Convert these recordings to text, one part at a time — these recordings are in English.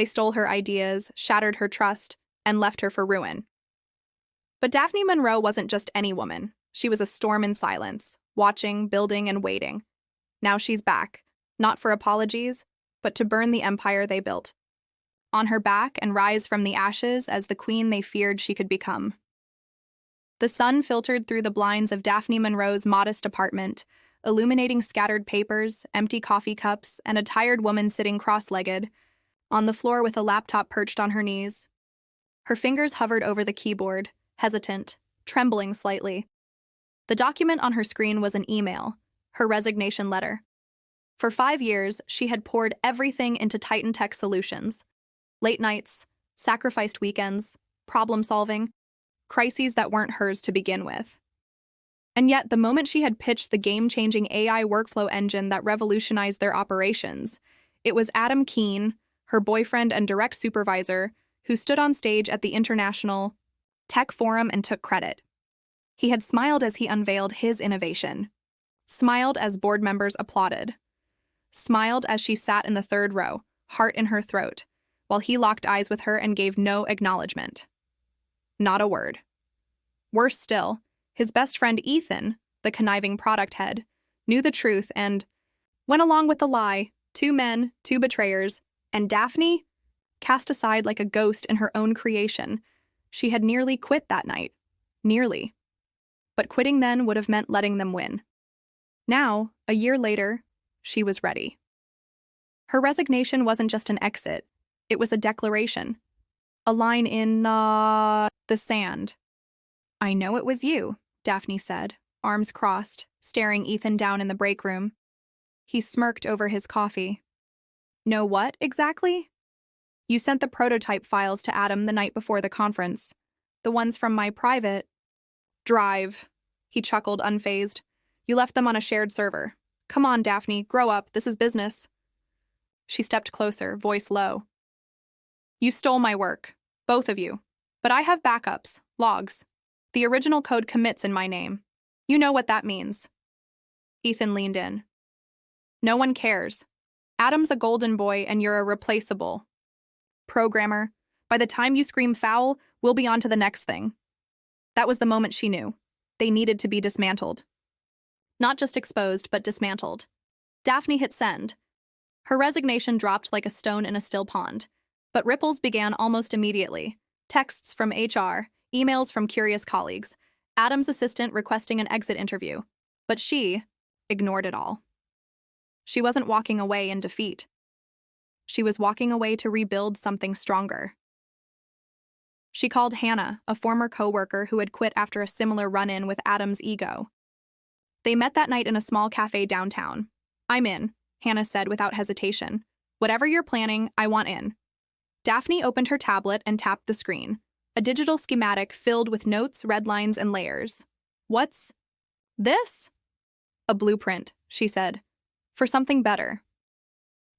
They stole her ideas, shattered her trust, and left her for ruin. But Daphne Monroe wasn't just any woman. She was a storm in silence, watching, building, and waiting. Now she's back, not for apologies, but to burn the empire they built. On her back and rise from the ashes as the queen they feared she could become. The sun filtered through the blinds of Daphne Monroe's modest apartment, illuminating scattered papers, empty coffee cups, and a tired woman sitting cross-legged, on the floor with a laptop perched on her knees. Her fingers hovered over the keyboard, hesitant, trembling slightly. The document on her screen was an email, her resignation letter. For 5 years, she had poured everything into Titan Tech Solutions. Late nights, sacrificed weekends, problem-solving, crises that weren't hers to begin with. And yet, the moment she had pitched the game-changing AI workflow engine that revolutionized their operations, it was Adam Keene, her boyfriend and direct supervisor, who stood on stage at the International Tech Forum and took credit. He had smiled as he unveiled his innovation, smiled as board members applauded, smiled as she sat in the third row, heart in her throat, while he locked eyes with her and gave no acknowledgement. Not a word. Worse still, his best friend Ethan, the conniving product head, knew the truth and went along with the lie. 2 men, 2 betrayers, and Daphne, cast aside like a ghost in her own creation. She had nearly quit that night. Nearly. But quitting then would have meant letting them win. Now, a year later, she was ready. Her resignation wasn't just an exit. It was a declaration. A line in, the sand. "I know it was you," Daphne said, arms crossed, staring Ethan down in the break room. He smirked over his coffee. "Know what, exactly?" "You sent the prototype files to Adam the night before the conference. The ones from my private drive." He chuckled, unfazed. "You left them on a shared server. Come on, Daphne, grow up, this is business." She stepped closer, voice low. "You stole my work, both of you. But I have backups, logs. The original code commits in my name. You know what that means." Ethan leaned in. "No one cares. Adam's a golden boy and you're a replaceable programmer. By the time you scream foul, we'll be on to the next thing." That was the moment she knew. They needed to be dismantled. Not just exposed, but dismantled. Daphne hit send. Her resignation dropped like a stone in a still pond. But ripples began almost immediately. Texts from HR, emails from curious colleagues, Adam's assistant requesting an exit interview. But she ignored it all. She wasn't walking away in defeat. She was walking away to rebuild something stronger. She called Hannah, a former coworker who had quit after a similar run-in with Adam's ego. They met that night in a small cafe downtown. "I'm in," Hannah said without hesitation. "Whatever you're planning, I want in." Daphne opened her tablet and tapped the screen, a digital schematic filled with notes, red lines, and layers. "What's this?" "A blueprint," she said, "for something better."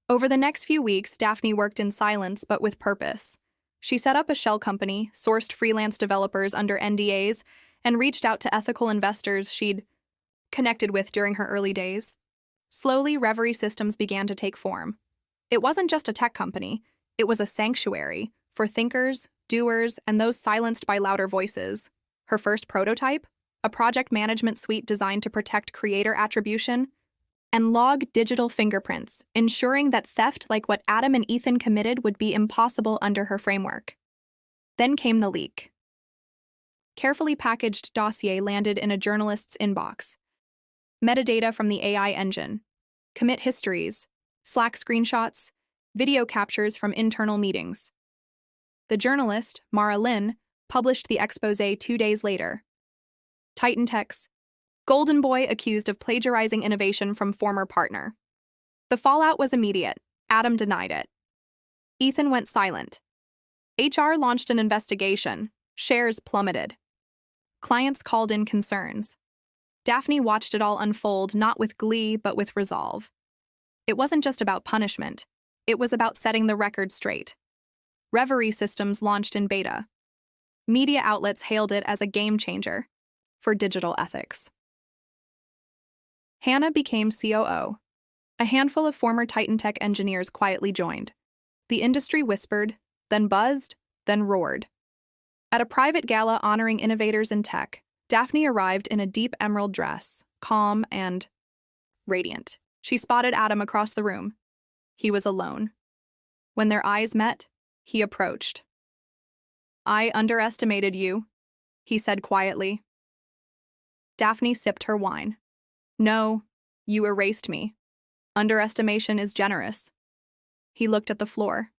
Over the next few weeks, Daphne worked in silence but with purpose. She set up a shell company, sourced freelance developers under NDAs, and reached out to ethical investors she'd connected with during her early days. Slowly, Reverie Systems began to take form. It wasn't just a tech company. It was a sanctuary for thinkers, doers, and those silenced by louder voices. Her first prototype, a project management suite designed to protect creator attribution and log digital fingerprints, ensuring that theft like what Adam and Ethan committed would be impossible under her framework. Then came the leak. Carefully packaged dossier landed in a journalist's inbox. Metadata from the AI engine, commit histories, Slack screenshots, video captures from internal meetings. The journalist, Mara Lynn, published the exposé 2 days later. Titan Tech's golden boy accused of plagiarizing innovation from former partner. The fallout was immediate. Adam denied it. Ethan went silent. HR launched an investigation. Shares plummeted. Clients called in concerns. Daphne watched it all unfold, not with glee, but with resolve. It wasn't just about punishment. It was about setting the record straight. Reverie Systems launched in beta. Media outlets hailed it as a game changer for digital ethics. Hannah became COO. A handful of former Titan Tech engineers quietly joined. The industry whispered, then buzzed, then roared. At a private gala honoring innovators in tech, Daphne arrived in a deep emerald dress, calm and radiant. She spotted Adam across the room. He was alone. When their eyes met, he approached. "I underestimated you," he said quietly. Daphne sipped her wine. "No, you erased me. Underestimation is generous." He looked at the floor.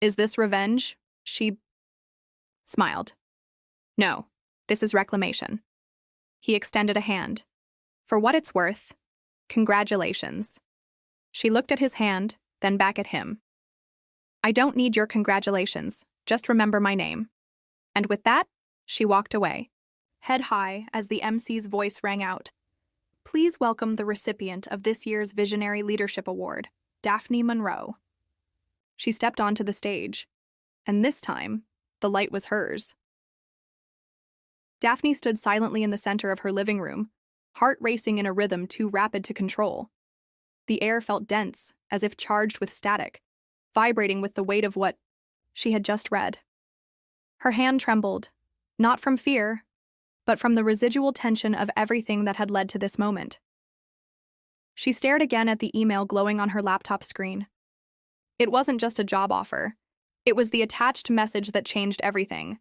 "Is this revenge?" She smiled. "No, this is reclamation." He extended a hand. "For what it's worth, congratulations." She looked at his hand, then back at him. "I don't need your congratulations, just remember my name." And with that, she walked away, head high as the MC's voice rang out. "Please welcome the recipient of this year's Visionary Leadership Award, Daphne Monroe." She stepped onto the stage, and this time, the light was hers. Daphne stood silently in the center of her living room, heart racing in a rhythm too rapid to control. The air felt dense, as if charged with static, vibrating with the weight of what she had just read. Her hand trembled, not from fear, but from the residual tension of everything that had led to this moment. She stared again at the email glowing on her laptop screen. It wasn't just a job offer. It was the attached message that changed everything.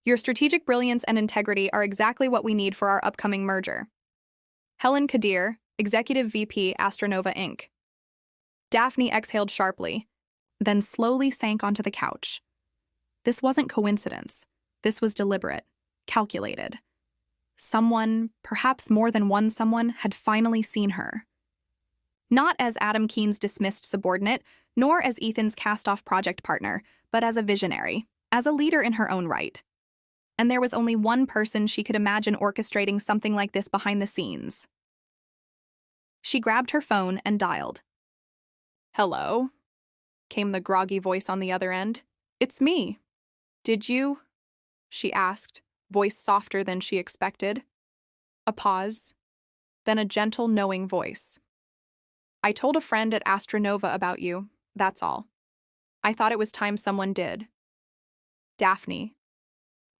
"Your strategic brilliance and integrity are exactly what we need for our upcoming merger. Helen Kadir, Executive VP, Astronova Inc." Daphne exhaled sharply, then slowly sank onto the couch. This wasn't coincidence. This was deliberate, calculated. Someone, perhaps more than one someone, had finally seen her. Not as Adam Keene's dismissed subordinate, nor as Ethan's cast-off project partner, but as a visionary, as a leader in her own right. And there was only one person she could imagine orchestrating something like this behind the scenes. She grabbed her phone and dialed. "Hello?" came the groggy voice on the other end. "It's me. Did you?" she asked, voice softer than she expected. A pause, then a gentle, knowing voice. "I told a friend at Astronova about you, that's all. I thought it was time someone did." Daphne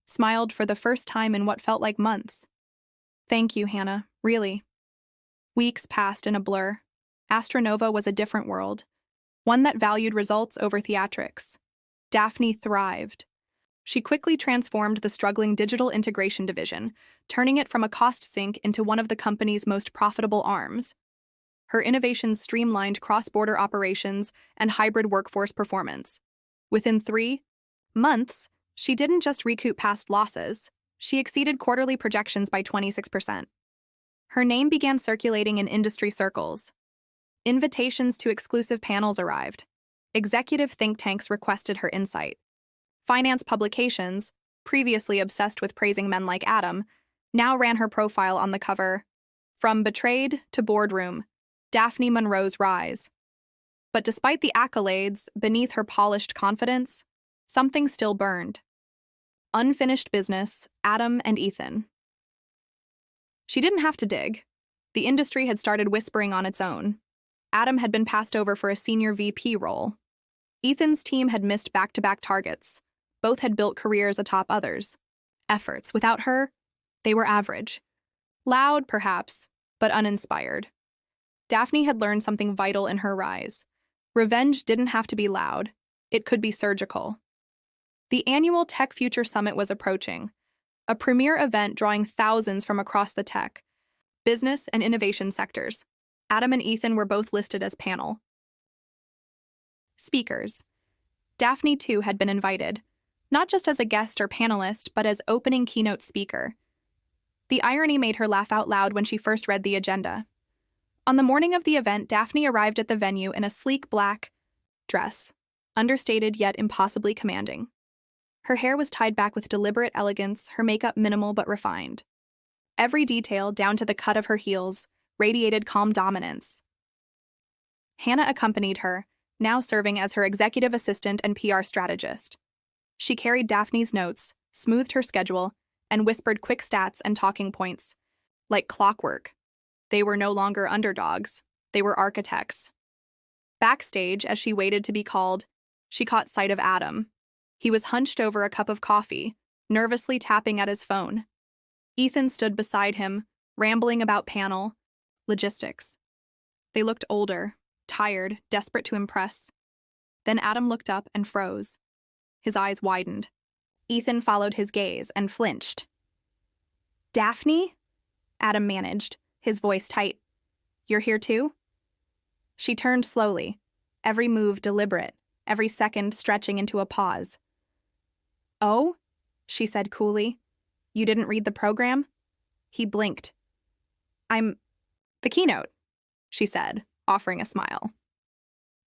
smiled for the first time in what felt like months. "Thank you, Hannah, really." Weeks passed in a blur. Astronova was a different world, one that valued results over theatrics. Daphne thrived. She quickly transformed the struggling digital integration division, turning it from a cost sink into one of the company's most profitable arms. Her innovations streamlined cross-border operations and hybrid workforce performance. Within 3 months, she didn't just recoup past losses, she exceeded quarterly projections by 26%. Her name began circulating in industry circles. Invitations to exclusive panels arrived. Executive think tanks requested her insight. Finance publications, previously obsessed with praising men like Adam, now ran her profile on the cover. From Betrayed to Boardroom, Daphne Monroe's rise. But despite the accolades, beneath her polished confidence, something still burned. Unfinished business, Adam and Ethan. She didn't have to dig. The industry had started whispering on its own. Adam had been passed over for a senior VP role. Ethan's team had missed back-to-back targets. Both had built careers atop others' efforts. Without her, they were average. Loud, perhaps, but uninspired. Daphne had learned something vital in her rise. Revenge didn't have to be loud. It could be surgical. The annual Tech Future Summit was approaching, a premier event drawing thousands from across the tech, business, and innovation sectors. Adam and Ethan were both listed as panel speakers. Daphne, too, had been invited, not just as a guest or panelist, but as opening keynote speaker. The irony made her laugh out loud when she first read the agenda. On the morning of the event, Daphne arrived at the venue in a sleek black dress, understated yet impossibly commanding. Her hair was tied back with deliberate elegance, her makeup minimal but refined. Every detail, down to the cut of her heels, radiated calm dominance. Hannah accompanied her, now serving as her executive assistant and PR strategist. She carried Daphne's notes, smoothed her schedule, and whispered quick stats and talking points. Like clockwork. They were no longer underdogs. They were architects. Backstage, as she waited to be called, she caught sight of Adam. He was hunched over a cup of coffee, nervously tapping at his phone. Ethan stood beside him, rambling about panel logistics. They looked older, tired, desperate to impress. Then Adam looked up and froze. His eyes widened. Ethan followed his gaze and flinched. "Daphne?" Adam managed, his voice tight. "You're here too?" She turned slowly, every move deliberate, every second stretching into a pause. "Oh?" she said coolly. "You didn't read the program?" He blinked. The keynote," she said, offering a smile.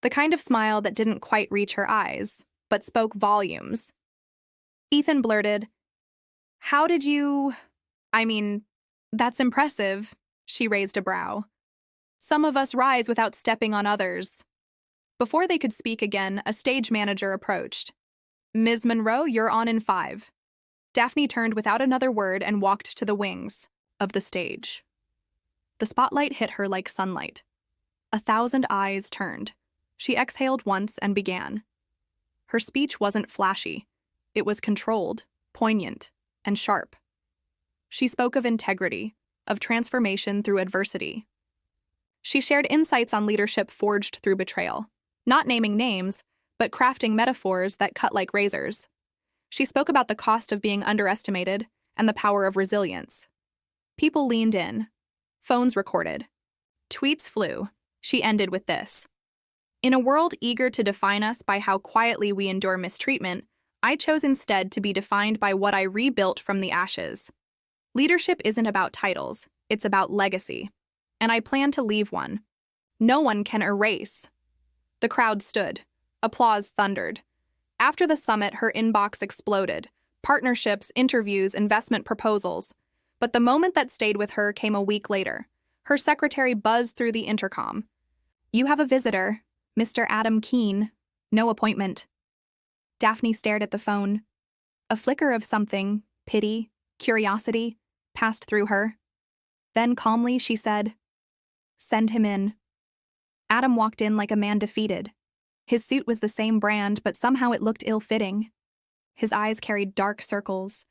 The kind of smile that didn't quite reach her eyes, but spoke volumes. Ethan blurted, "How did you... that's impressive." She raised a brow. "Some of us rise without stepping on others." Before they could speak again, a stage manager approached. "Ms. Monroe, you're on in 5. Daphne turned without another word and walked to the wings of the stage. The spotlight hit her like sunlight. 1,000 eyes turned. She exhaled once and began. Her speech wasn't flashy. It was controlled, poignant, and sharp. She spoke of integrity, of transformation through adversity. She shared insights on leadership forged through betrayal, not naming names, but crafting metaphors that cut like razors. She spoke about the cost of being underestimated and the power of resilience. People leaned in. Phones recorded. Tweets flew. She ended with this. "In a world eager to define us by how quietly we endure mistreatment, I chose instead to be defined by what I rebuilt from the ashes. Leadership isn't about titles, it's about legacy. And I plan to leave one. No one can erase." The crowd stood. Applause thundered. After the summit, her inbox exploded. Partnerships, interviews, investment proposals. But the moment that stayed with her came a week later. Her secretary buzzed through the intercom. "You have a visitor, Mr. Adam Keene. No appointment." Daphne stared at the phone. A flicker of something, pity, curiosity, passed through her. Then calmly she said, "Send him in." Adam walked in like a man defeated. His suit was the same brand, but somehow it looked ill-fitting. His eyes carried dark circles.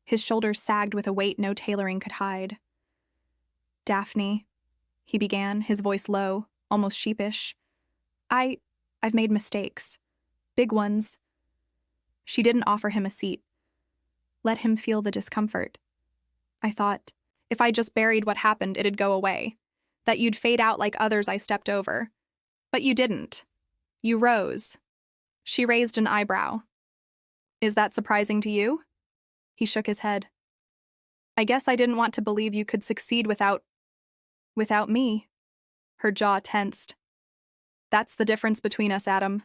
His shoulders sagged with a weight no tailoring could hide. "Daphne," he began, his voice low, almost sheepish. I've made mistakes. Big ones." She didn't offer him a seat. Let him feel the discomfort. "I thought, if I just buried what happened, it'd go away. That you'd fade out like others I stepped over. But you didn't. You rose." She raised an eyebrow. "Is that surprising to you?" He shook his head. "I guess I didn't want to believe you could succeed without me." Her jaw tensed. "That's the difference between us, Adam."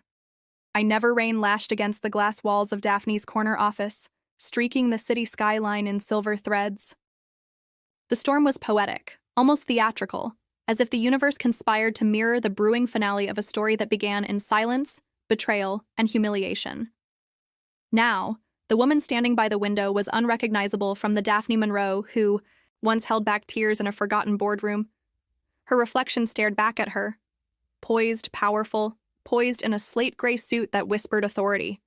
I never rain lashed against the glass walls of Daphne's corner office, streaking the city skyline in silver threads. The storm was poetic, almost theatrical, as if the universe conspired to mirror the brewing finale of a story that began in silence, betrayal, and humiliation. Now, the woman standing by the window was unrecognizable from the Daphne Monroe who once held back tears in a forgotten boardroom. Her reflection stared back at her, poised, powerful, poised in a slate-gray suit that whispered authority.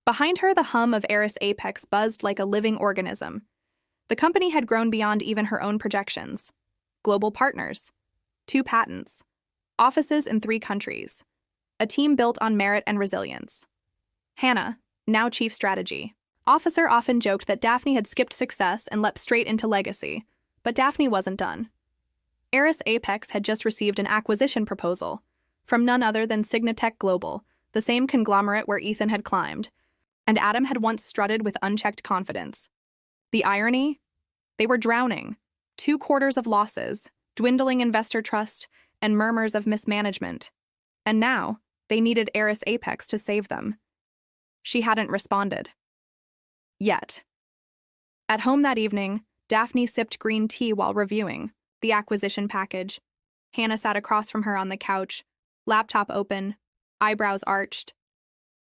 Behind her, the hum of Eris Apex buzzed like a living organism. The company had grown beyond even her own projections. Global partners, 2 patents, offices in 3 countries, a team built on merit and resilience. Hannah, now chief strategy officer, often joked that Daphne had skipped success and leapt straight into legacy, but Daphne wasn't done. Eris Apex had just received an acquisition proposal from none other than Signatech Global, the same conglomerate where Ethan had climbed, and Adam had once strutted with unchecked confidence. The irony? They were drowning. 2 quarters of losses, dwindling investor trust, and murmurs of mismanagement. And now, they needed Eris Apex to save them. She hadn't responded. Yet. At home that evening, Daphne sipped green tea while reviewing the acquisition package. Hannah sat across from her on the couch, laptop open, eyebrows arched.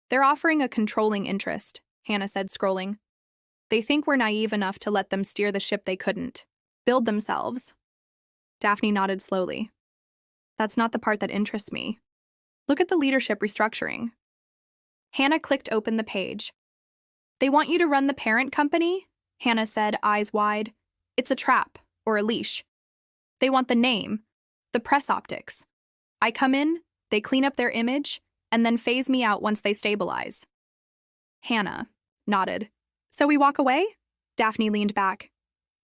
"They're offering a controlling interest," Hannah said, scrolling. "They think we're naive enough to let them steer the ship they couldn't. Build themselves." Daphne nodded slowly. "That's not the part that interests me. Look at the leadership restructuring. Hannah clicked open the page. They want you to run the parent company? Hannah said, eyes wide. It's a trap, or a leash. They want the name, the press optics. I come in, they clean up their image, and then phase me out once they stabilize. Hannah nodded. So we walk away? Daphne leaned back.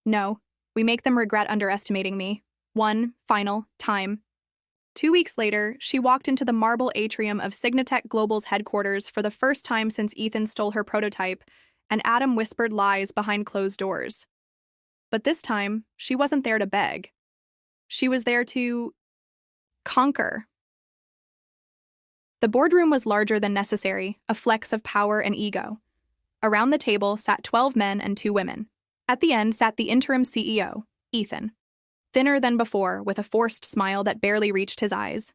No, we make them regret underestimating me. One final time. 2 weeks later, she walked into the marble atrium of Signatech Global's headquarters for the first time since Ethan stole her prototype, and Adam whispered lies behind closed doors. But this time, she wasn't there to beg. She was there to conquer. The boardroom was larger than necessary, a flex of power and ego. Around the table sat 12 men and 2 women. At the end sat the interim CEO, Ethan. Thinner than before, with a forced smile that barely reached his eyes.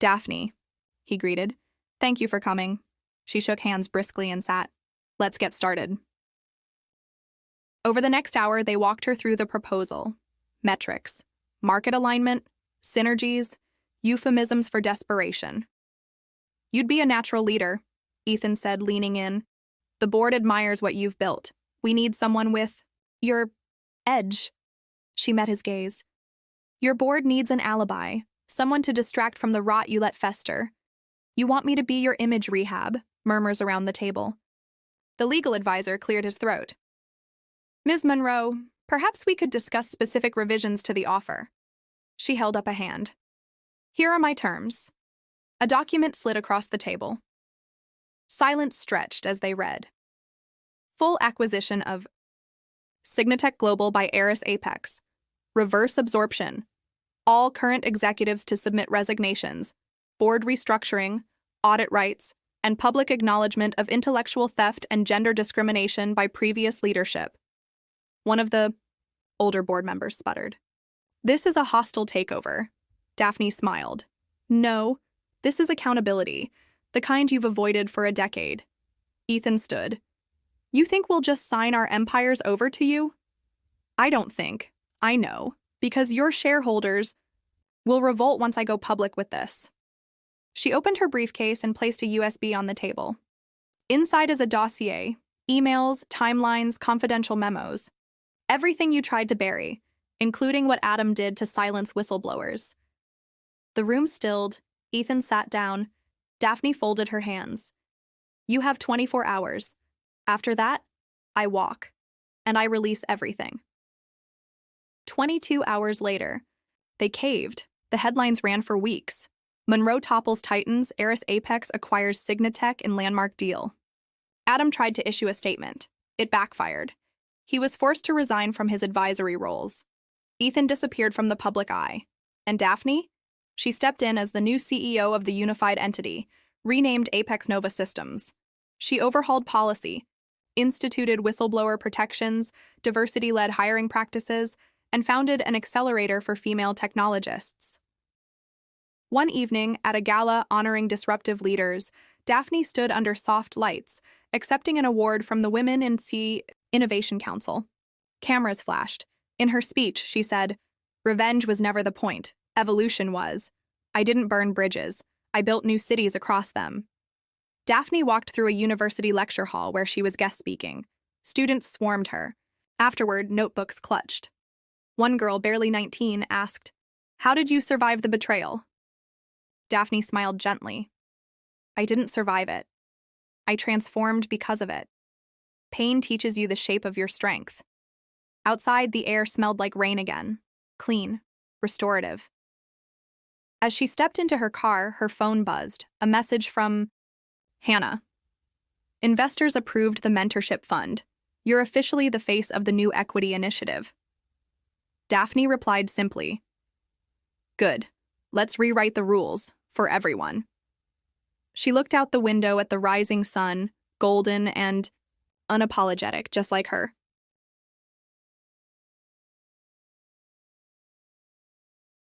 Daphne, he greeted. Thank you for coming. She shook hands briskly and sat. Let's get started. Over the next hour, they walked her through the proposal. Metrics, market alignment, synergies, euphemisms for desperation. You'd be a natural leader, Ethan said, leaning in. The board admires what you've built. We need someone with your edge. She met his gaze. Your board needs an alibi, someone to distract from the rot you let fester. You want me to be your image rehab, murmurs around the table. The legal advisor cleared his throat. Ms. Monroe, perhaps we could discuss specific revisions to the offer. She held up a hand. Here are my terms. A document slid across the table. Silence stretched as they read. Full acquisition of Signatech Global by Eris Apex. Reverse absorption. All current executives to submit resignations. Board restructuring, audit rights, and public acknowledgement of intellectual theft and gender discrimination by previous leadership. One of the older board members sputtered. This is a hostile takeover. Daphne smiled. No, this is accountability, the kind you've avoided for a decade. Ethan stood. You think we'll just sign our empires over to you? I don't think. I know, because your shareholders will revolt once I go public with this. She opened her briefcase and placed a USB on the table. Inside is a dossier, emails, timelines, confidential memos. Everything you tried to bury, including what Adam did to silence whistleblowers. The room stilled. Ethan sat down. Daphne folded her hands. You have 24 hours. After that, I walk, and I release everything. 22 hours later, they caved. The headlines ran for weeks. Monroe topples Titans, Eris Apex acquires Signatech in landmark deal. Adam tried to issue a statement. It backfired. He was forced to resign from his advisory roles. Ethan disappeared from the public eye. And Daphne? She stepped in as the new CEO of the unified entity, renamed Apex Nova Systems. She overhauled policy, instituted whistleblower protections, diversity-led hiring practices, and founded an accelerator for female technologists. One evening, at a gala honoring disruptive leaders, Daphne stood under soft lights, accepting an award from the Women in C Innovation Council. Cameras flashed. In her speech, she said, "Revenge was never the point. Evolution was. I didn't burn bridges. I built new cities across them." Daphne walked through a university lecture hall where she was guest speaking. Students swarmed her. Afterward, notebooks clutched. One girl, barely 19, asked, "How did you survive the betrayal?" Daphne smiled gently. "I didn't survive it. I transformed because of it. Pain teaches you the shape of your strength." Outside, the air smelled like rain again. Clean. Restorative. As she stepped into her car, her phone buzzed. A message from Hannah. Investors approved the mentorship fund. You're officially the face of the new equity initiative. Daphne replied simply, "Good. Let's rewrite the rules for everyone." She looked out the window at the rising sun, golden and unapologetic, just like her.